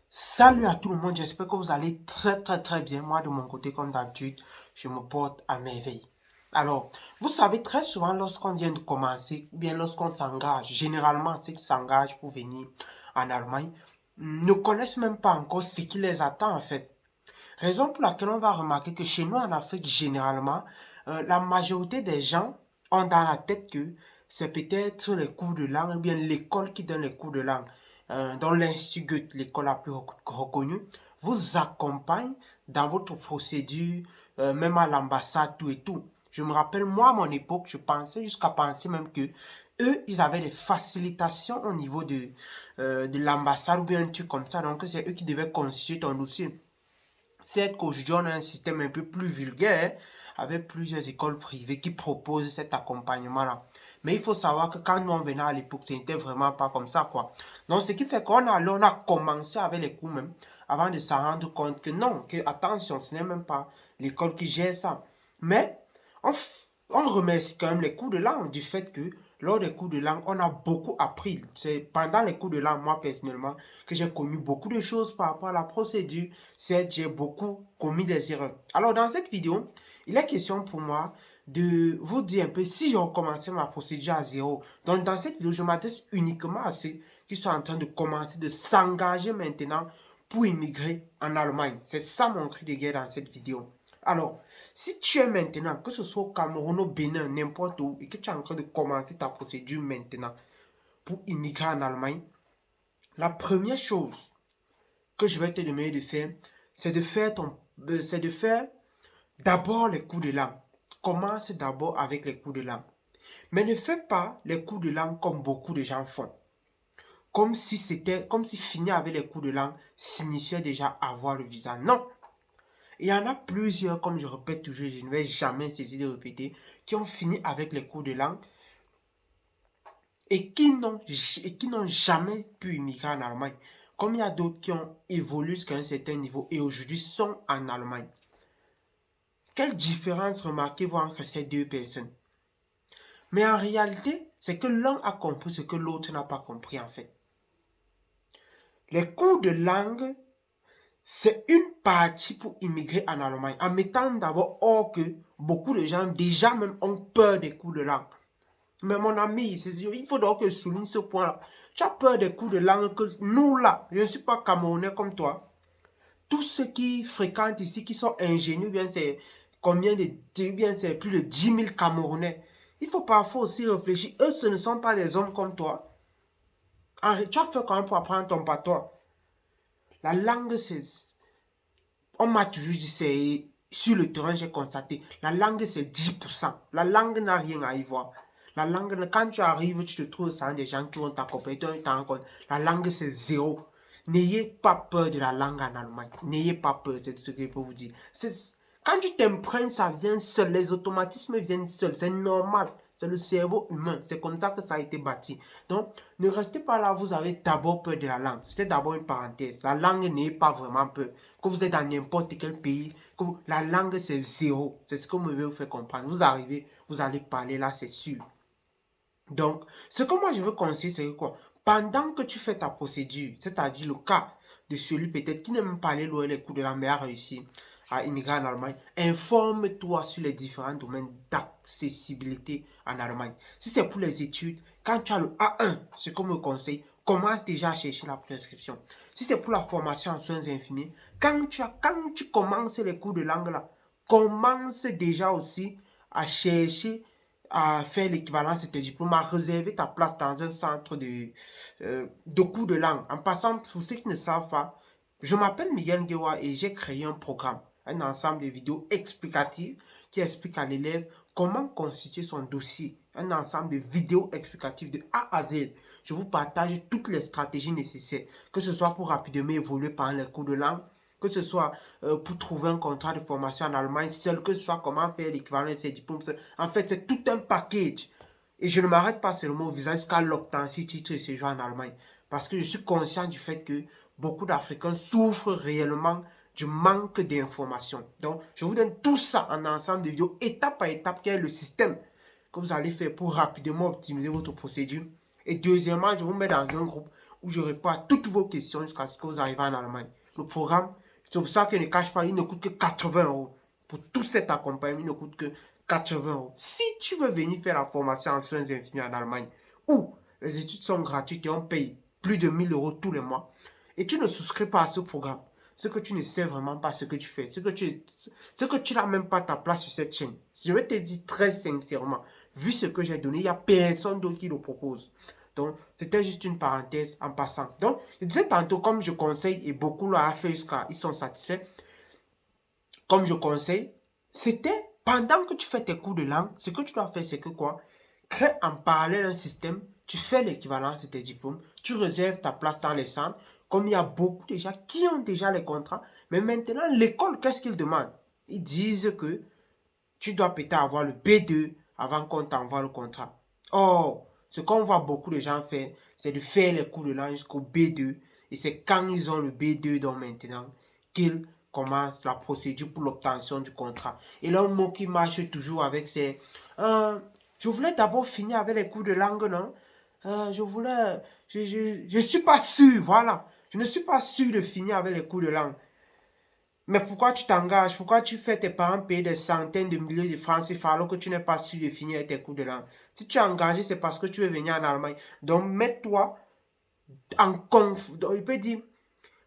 Salut à tout le monde, j'espère que vous allez très bien. Moi de mon côté, comme d'habitude, je me porte à merveille. Alors, vous savez, très souvent lorsqu'on vient de commencer, ou bien lorsqu'on s'engage, généralement ceux qui s'engagent pour venir en Allemagne, ne connaissent même pas encore ce qui les attend en fait. Raison pour laquelle on va remarquer que chez nous en Afrique, généralement, la majorité des gens ont dans la tête que c'est peut-être les cours de langue, ou bien l'école qui donne les cours de langue, dont l'Institut Goethe, l'école la plus reconnue, vous accompagne dans votre procédure, même à l'ambassade, tout et tout. Je me rappelle, moi, à mon époque, je pensais jusqu'à penser même que eux, ils avaient des facilitations au niveau de l'ambassade ou bien un truc comme ça. Donc, c'est eux qui devaient constituer ton dossier. Certes qu'aujourd'hui, on a un système un peu plus vulgaire avec plusieurs écoles privées qui proposent cet accompagnement-là. Mais il faut savoir que quand nous on venait à l'époque, ce n'était vraiment pas comme ça, quoi. Donc, ce qui fait on a commencé avec les cours même, avant de s'en rendre compte que non, que attention, ce n'est même pas l'école qui gère ça. Mais on remercie quand même les cours de langue du fait que lors des cours de langue, on a beaucoup appris. C'est pendant les cours de langue, moi personnellement, que j'ai connu beaucoup de choses par rapport à la procédure. C'est j'ai beaucoup commis des erreurs. Alors dans cette vidéo, il est question pour moi de vous dire un peu si je recommençais ma procédure à zéro. Donc dans cette vidéo, je m'adresse uniquement à ceux qui sont en train de commencer, de s'engager maintenant pour immigrer en Allemagne. C'est ça mon cri de guerre dans cette vidéo. Alors, si tu es maintenant, que ce soit au Cameroun, au Bénin, n'importe où, et que tu es en train de commencer ta procédure maintenant pour immigrer en Allemagne, la première chose que je vais te demander de faire, c'est de faire c'est de faire d'abord les cours de langue. Commence d'abord avec les cours de langue. Mais ne fais pas les cours de langue comme beaucoup de gens font. Comme si finir avec les cours de langue signifiait déjà avoir le visa. Non. Il y en a plusieurs, comme je répète toujours, je ne vais jamais cesser de répéter, qui ont fini avec les cours de langue et qui n'ont jamais pu immigrer en Allemagne. Comme il y a d'autres qui ont évolué jusqu'à un certain niveau et aujourd'hui sont en Allemagne. Quelle différence remarquez-vous entre ces deux personnes? Mais en réalité, c'est que l'un a compris ce que l'autre n'a pas compris en fait. Les cours de langue, c'est une partie pour immigrer en Allemagne. En mettant d'abord hors que beaucoup de gens déjà même ont peur des cours de langue. Mais mon ami, il faut donc que je souligne ce point-là. Tu as peur des cours de langue que nous là, je ne suis pas camerounais comme toi. Tous ceux qui fréquentent ici, qui sont ingénieux, bien c'est combien de, bien c'est plus de 10 000 Camerounais. Il faut parfois aussi réfléchir. Eux, ce ne sont pas des hommes comme toi. Tu as fait quand même pour apprendre ton patois. La langue, c'est... On m'a toujours dit, c'est... Sur le terrain, j'ai constaté. La langue, c'est 10%. La langue n'a rien à y voir. La langue, quand tu arrives, tu te trouves sans des gens qui vont t'accompagner. La langue, c'est zéro. N'ayez pas peur de la langue en Allemagne. N'ayez pas peur, c'est ce que je peux vous dire. Quand tu t'imprègnes, ça vient seul. Les automatismes viennent seuls. C'est normal. C'est le cerveau humain. C'est comme ça que ça a été bâti. Donc, ne restez pas là. Vous avez d'abord peur de la langue. C'était d'abord une parenthèse. La langue n'est pas vraiment peur. Que vous êtes dans n'importe quel pays, la langue c'est zéro. C'est ce que je veux vous faire comprendre. Vous arrivez, vous allez parler là, c'est sûr. Donc, ce que moi je veux conseiller, c'est quoi? Pendant que tu fais ta procédure, c'est-à-dire le cas de celui peut-être qui n'aime pas aller loin les coups de la mer a réussi à immigrer en Allemagne, informe-toi sur les différents domaines d'accessibilité en Allemagne. Si c'est pour les études, quand tu as le A1, ce que me conseille, commence déjà à chercher la prescription. Si c'est pour la formation en soins infirmiers, quand tu commences les cours de langue là, commence déjà aussi à chercher à faire l'équivalence de tes diplômes, à réserver ta place dans un centre de cours de langue. En passant, pour ceux qui ne savent pas, je m'appelle Miguel Ngewa et j'ai créé un programme, un ensemble de vidéos explicatives qui expliquent à l'élève comment constituer son dossier. Un ensemble de vidéos explicatives de A à Z. Je vous partage toutes les stratégies nécessaires, que ce soit pour rapidement évoluer par les cours de langue, que ce soit pour trouver un contrat de formation en Allemagne seul, que ce soit comment faire l'équivalent de ses diplômes. En fait, c'est tout un package. Et je ne m'arrête pas seulement au visa jusqu'à l'obtention titre de séjour en Allemagne. Parce que je suis conscient du fait que beaucoup d'Africains souffrent réellement du manque d'informations. Donc, je vous donne tout ça en ensemble de vidéos, étape par étape, quel est le système que vous allez faire pour rapidement optimiser votre procédure. Et deuxièmement, je vous mets dans un groupe où je réponds à toutes vos questions jusqu'à ce que vous arrivez en Allemagne. Le programme, c'est pour ça qu'il ne cache pas, il ne coûte que 80 euros. Pour tout cet accompagnement, il ne coûte que 80 euros. Si tu veux venir faire la formation en soins infirmiers en Allemagne, où les études sont gratuites et on paye plus de 1000 euros tous les mois, et tu ne souscris pas à ce programme, c'est que tu ne sais vraiment pas ce que tu fais, c'est que tu n'as même pas ta place sur cette chaîne. Je vais te dire très sincèrement, vu ce que j'ai donné, il n'y a personne d'autre qui le propose. Donc, c'était juste une parenthèse en passant. Donc, je disais tantôt, comme je conseille, et beaucoup l'ont fait jusqu'à, ils sont satisfaits, comme je conseille, c'était pendant que tu fais tes cours de langue, ce que tu dois faire, c'est que quoi? Crée en parallèle un système, tu fais l'équivalence de tes diplômes, tu réserves ta place dans les centres, comme il y a beaucoup de gens qui ont déjà les contrats, mais maintenant, l'école, qu'est-ce qu'ils demandent? Ils disent que tu dois peut-être avoir le B2 avant qu'on t'envoie le contrat. Or, ce qu'on voit beaucoup de gens faire, c'est de faire les cours de langue jusqu'au B2, et c'est quand ils ont le B2, donc maintenant, qu'ils commencent la procédure pour l'obtention du contrat. Et là, un mot qui marche toujours avec, c'est je voulais d'abord finir avec les cours de langue, non? Je voulais, je suis pas sûr, voilà. Je ne suis pas sûr de finir avec les cours de langue. Mais pourquoi tu t'engages? Pourquoi tu fais tes parents payer des centaines de milliers de francs CFA alors que tu n'es pas sûr de finir tes cours de langue? Si tu es engagé, c'est parce que tu veux venir en Allemagne. Donc, mets-toi en conf... Donc, il peut dire,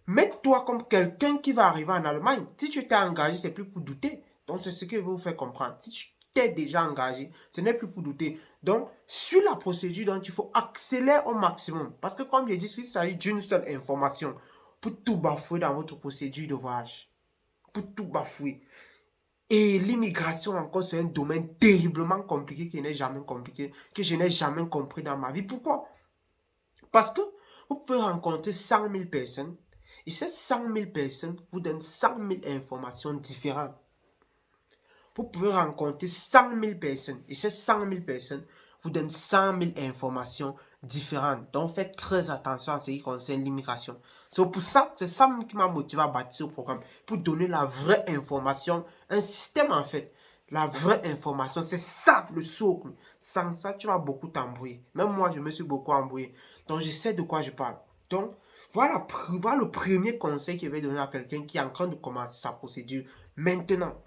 mets-toi comme quelqu'un qui va arriver en Allemagne. Si tu t'es engagé, c'est plus pour douter. Donc, c'est ce que je veux vous faire comprendre. Si tu t'es déjà engagé, ce n'est plus pour douter. Donc, sur la procédure, donc, il faut accélérer au maximum. Parce que, comme je dis, il s'agit d'une seule information pour tout bafouer dans votre procédure de voyage. Pour tout bafouer. Et l'immigration, encore, c'est un domaine terriblement compliqué qui n'est jamais compliqué, que je n'ai jamais compris dans ma vie. Pourquoi? Parce que vous pouvez rencontrer 100 000 personnes et ces 100 000 personnes vous donnent 100 000 informations différentes. Vous pouvez rencontrer 100 000 personnes et ces 100 000 personnes vous donnent 100 000 informations différentes. Donc faites très attention à ce qui concerne l'immigration. C'est pour ça, c'est ça qui m'a motivé à bâtir ce programme. Pour donner la vraie information, un système en fait. La vraie information, c'est ça le socle. Sans ça, tu vas beaucoup t'embrouiller. Même moi, je me suis beaucoup embrouillé. Donc je sais de quoi je parle. Donc voilà, voilà le premier conseil que je vais donner à quelqu'un qui est en train de commencer sa procédure maintenant.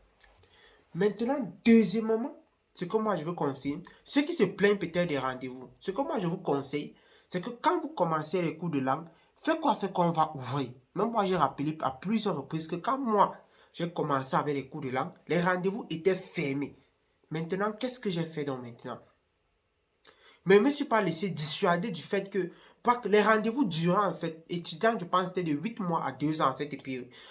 Maintenant, deuxièmement, ce que moi je veux conseiller, ceux qui se plaignent peut-être des rendez-vous, ce que moi je vous conseille, c'est que quand vous commencez les cours de langue, faites quoi? Fait qu'on va ouvrir. Même moi, j'ai rappelé à plusieurs reprises que quand moi, j'ai commencé avec les cours de langue, les rendez-vous étaient fermés. Maintenant, qu'est-ce que j'ai fait donc maintenant? Mais je ne me suis pas laissé dissuader du fait que les rendez-vous durant, en fait, étudiant, je pense, c'était de 8 mois à 2 ans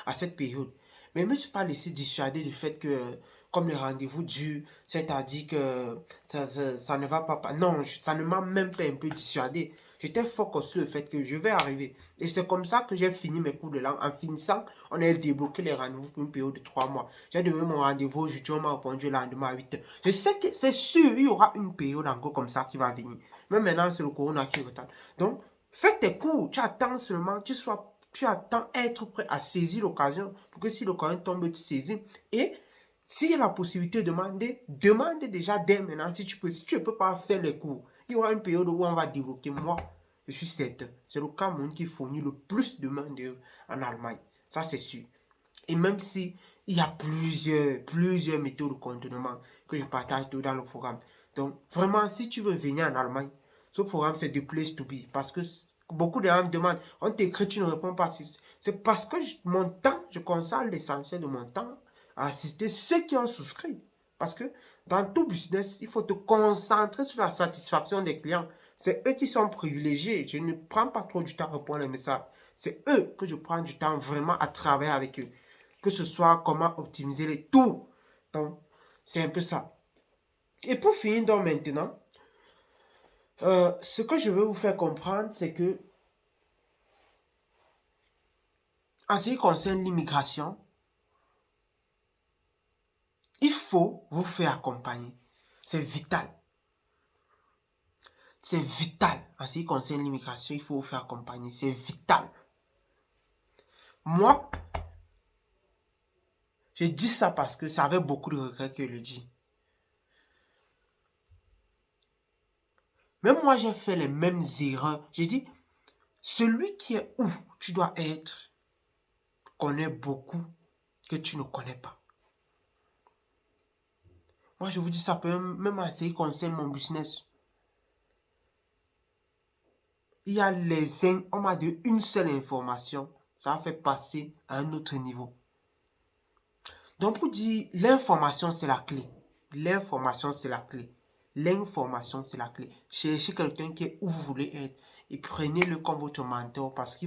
à cette période. Mais je ne me suis pas laissé dissuader du fait que, comme les rendez-vous durent, c'est-à-dire que ça ne va pas. Non, ça ne m'a même pas un peu dissuadé. J'étais focus sur le fait que je vais arriver. Et c'est comme ça que j'ai fini mes cours de langue. En finissant, on a débloqué les rendez-vous pour une période de 3 mois. J'ai donné mon rendez-vous aujourd'hui, on m'a répondu le lendemain à 8 heures. Je sais que c'est sûr, il y aura une période encore comme ça qui va venir. Mais maintenant, c'est le corona qui retarde. Donc, fais tes cours. Tu attends seulement, tu attends être prêt à saisir l'occasion. Pour que si l'occasion tombe, tu saisis. Et s'il y a la possibilité de demander, demande déjà dès maintenant si tu peux. Si tu ne peux pas faire les cours, il y aura une période où on va débloquer. Moi, je suis certain. C'est le Cameroun qui fournit le plus de main-d'œuvre en Allemagne. Ça, c'est sûr. Et même si il y a plusieurs méthodes de contournement que je partage dans le programme. Donc, vraiment, si tu veux venir en Allemagne, ce programme, c'est The Place to Be. Parce que beaucoup de gens me demandent, on t'écrit, tu ne réponds pas. C'est parce que mon temps, je consacre l'essentiel de mon temps à assister ceux qui ont souscrit. Parce que dans tout business, il faut te concentrer sur la satisfaction des clients. C'est eux qui sont privilégiés. Je ne prends pas trop du temps à répondre les messages. C'est eux que je prends du temps vraiment à travailler avec eux. Que ce soit comment optimiser les tours. Donc, c'est un peu ça. Et pour finir donc maintenant, ce que je veux vous faire comprendre, c'est que en ce qui concerne l'immigration, il faut vous faire accompagner. C'est vital. C'est vital. En ce qui concerne l'immigration, il faut vous faire accompagner. C'est vital. Moi, je dis ça parce que ça avait beaucoup de regrets que je le dis. Même moi, j'ai fait les mêmes erreurs. J'ai dit, Celui qui est où tu dois être connaît beaucoup que tu ne connais pas. Moi, je vous dis, ça peut même assez concerner mon business. Il y a on m'a dit une seule information, ça a fait passer à un autre niveau. Donc, pour dire, l'information, c'est la clé. L'information, c'est la clé. L'information, c'est la clé. Cherchez quelqu'un qui est où vous voulez être et prenez-le comme votre mentor parce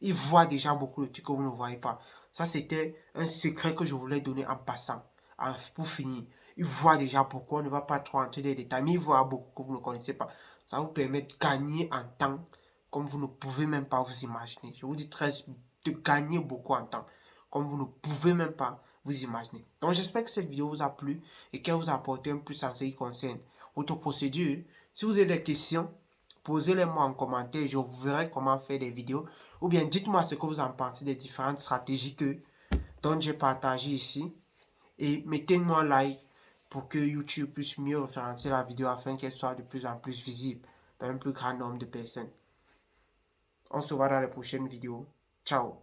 il voit déjà beaucoup de trucs que vous ne voyez pas. Ça, c'était un secret que je voulais donner en passant. Pour finir, il voit déjà beaucoup. On ne va pas trop entrer dans les détails, mais il voit beaucoup que vous ne connaissez pas. Ça vous permet de gagner en temps comme vous ne pouvez même pas vous imaginer. Je vous dis de gagner beaucoup en temps comme vous ne pouvez même pas vous imaginez. Donc j'espère que cette vidéo vous a plu et qu'elle vous a apporté un plus en ce qui concerne votre procédure. Si vous avez des questions, posez-les-moi en commentaire et je vous verrai comment faire des vidéos. Ou bien dites-moi ce que vous en pensez des différentes stratégies dont j'ai partagé ici. Et mettez-moi un like pour que YouTube puisse mieux référencer la vidéo afin qu'elle soit de plus en plus visible par un plus grand nombre de personnes. On se voit dans les prochaines vidéos. Ciao.